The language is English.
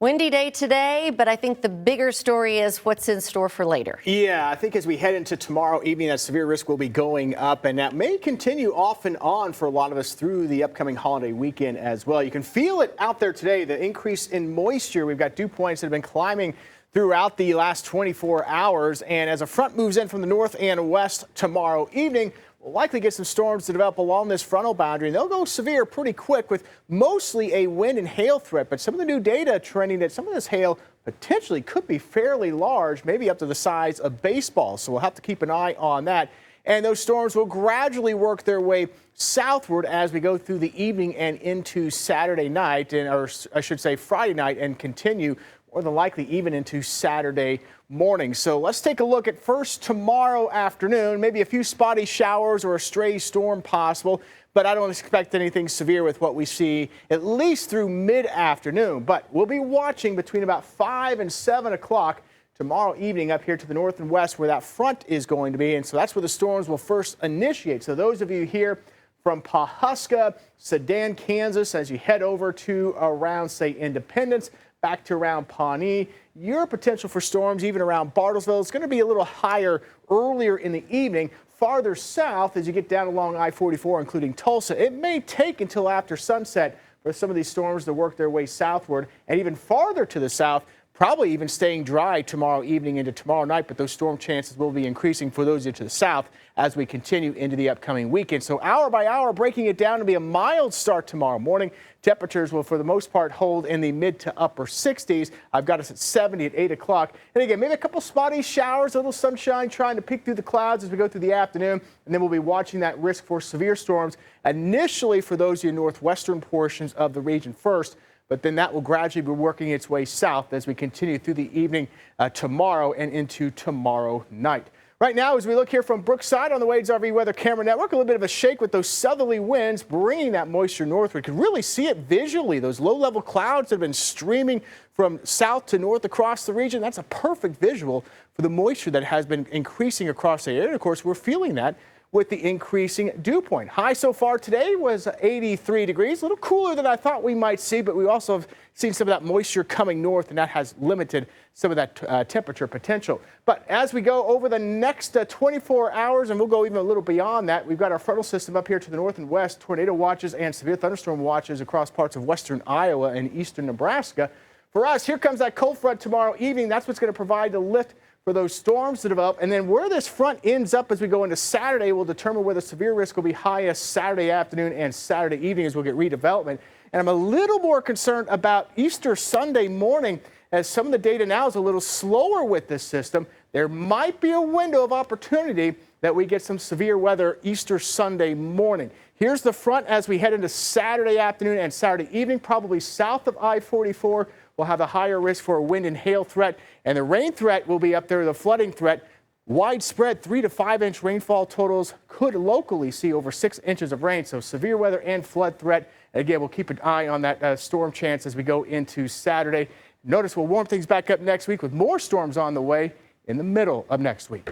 Windy day today, but I think the bigger story is what's in store for later. Yeah, I think as we head into tomorrow evening, that severe risk will be going up, and that may continue off and on for a lot of us through the upcoming holiday weekend as well. You can feel it out there today, the increase in moisture. We've got dew points that have been climbing throughout the last 24 hours, and as a front moves in from the north and west tomorrow evening, we'll likely get some storms to develop along this frontal boundary, and they'll go severe pretty quick with mostly a wind and hail threat. But some of the new data trending that some of this hail potentially could be fairly large, maybe up to the size of baseballs. So we'll have to keep an eye on that. And those storms will gradually work their way southward as we go through the evening and into Saturday night, or I should say Friday night, and continue more than likely even into Saturday morning. So let's take a look at first tomorrow afternoon, maybe a few spotty showers or a stray storm possible, but I don't expect anything severe with what we see at least through mid-afternoon. But we'll be watching between about 5 and 7 o'clock tomorrow evening up here to the north and west where that front is going to be. And so that's where the storms will first initiate. So those of you here from Pawhuska, Sedan, Kansas, as you head over to around, say, Independence, back to around Pawnee, your potential for storms even around Bartlesville is going to be a little higher earlier in the evening. Farther south, as you get down along I-44, including Tulsa, it may take until after sunset for some of these storms to work their way southward, and even farther to the south, probably even staying dry tomorrow evening into tomorrow night, but those storm chances will be increasing for those to the south as we continue into the upcoming weekend. So hour by hour, breaking it down to be a mild start tomorrow morning. Temperatures will, for the most part, hold in the mid to upper 60s. I've got us at 70 at 8 o'clock. And again, maybe a couple spotty showers, a little sunshine trying to peek through the clouds as we go through the afternoon. And then we'll be watching that risk for severe storms initially for those in northwestern portions of the region first. But then that will gradually be working its way south as we continue through the evening tomorrow and into tomorrow night. Right now, as we look here from Brookside on the Wade's RV Weather Camera Network, a little bit of a shake with those southerly winds bringing that moisture northward. You can really see it visually. Those low-level clouds have been streaming from south to north across the region. That's a perfect visual for the moisture that has been increasing across the area. And of course, we're feeling that with the increasing dew point. High so far today was 83 degrees, a little cooler than I thought we might see, but we also have seen some of that moisture coming north, and that has limited some of that temperature potential. But as we go over the next 24 hours, and we'll go even a little beyond that, we've got our frontal system up here to the north and west, tornado watches and severe thunderstorm watches across parts of western Iowa and eastern Nebraska. For us, here comes that cold front tomorrow evening. That's what's going to provide the lift for those storms to develop. And then where this front ends up as we go into Saturday will determine where the severe risk will be highest Saturday afternoon and Saturday evening as we'll get redevelopment. And I'm a little more concerned about Easter Sunday morning, as some of the data now is a little slower with this system. There might be a window of opportunity that we get some severe weather Easter Sunday morning. Here's the front as we head into Saturday afternoon and Saturday evening, probably south of I-44. We'll have a higher risk for a wind and hail threat, and the rain threat will be up there, the flooding threat. Widespread 3 to 5 inch rainfall totals, could locally see over 6 inches of rain. So severe weather and flood threat. And again, we'll keep an eye on that storm chance as we go into Saturday. Notice we'll warm things back up next week with more storms on the way in the middle of next week.